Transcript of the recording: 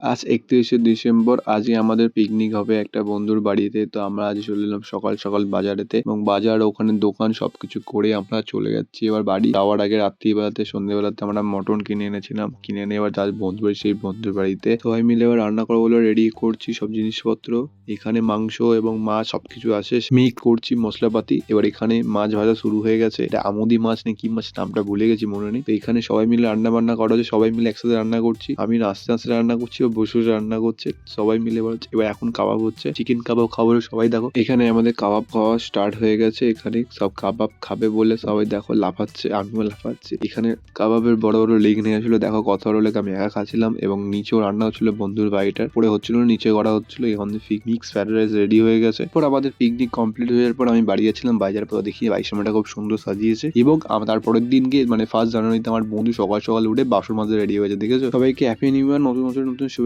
আজ ৩১শে ডিসেম্বর। আজই আমাদের পিকনিক হবে একটা বন্ধুর বাড়িতে। তো আমরা আজ চলে এলাম সকাল সকাল বাজারেতে, এবং বাজার ওখানে দোকান সবকিছু করে আমরা চলে যাচ্ছি এবার বাড়ি। যাওয়ার আগে রাত্রিবেলাতে সন্ধ্যেবেলাতে আমরা মটন কিনে এনেছিলাম। কিনে এনে এবার যার বন্ধুর বাড়ি সেই বন্ধুর বাড়িতে সবাই মিলে এবার রান্না করবো বলে রেডি করছি সব জিনিসপত্র। এখানে মাংস এবং মাছ সবকিছু আছে, মিক্স করছি মশলাপাতি। এবার এখানে মাছ ভাজা শুরু হয়ে গেছে। এটা আমুদি মাছ না কি মাছ নামটা ভুলে গেছি, মনে নেই। তো এখানে সবাই মিলে রান্না বান্না করা হচ্ছে, সবাই মিলে একসাথে রান্না করছি। আমি আস্তে আস্তে রান্না করছি, ও বসে বসে রান্না করছে। সবাই মিলে এবার এখন কাবাব হচ্ছে, চিকেন কাবাব খাবো বলে সবাই দেখো এখানে আমাদের কাবাব খাওয়া স্টার্ট হয়ে গেছে। এখানে সব কাবাব খাবে বলে সবাই দেখো লাফাচ্ছে, আমিও লাফাচ্ছি। এখানে কাবাবের বড় বড় লেগ নিয়ে আসলো, দেখো কত বড় লেগ আমি একা খাচ্ছিলাম, এবং নিচেও রান্না হচ্ছিল বন্ধুর বাড়িটার পরে হচ্ছিল, নিচে করা হচ্ছিল। এখন পিকনিক ফ্রাইড রাইস রেডি হয়ে গেছে। পর আমাদের পিকনিক কমপ্লিট হয়ে যাওয়ার পর আমি বাড়ি যাচ্ছিলাম, বাজার পর দেখি বাইক সামনেটা খুব সুন্দর সাজিয়েছে। এবং তারপরের দিনকে মানে 1 জানুয়ারিতে আমার বন্ধু সকাল সকাল উঠে বাসন মাজতে রেডি হয়েছে, দেখেছো? সবাইকে হ্যাপি নিউ ইয়ার, নতুন নতুন নতুন শুভ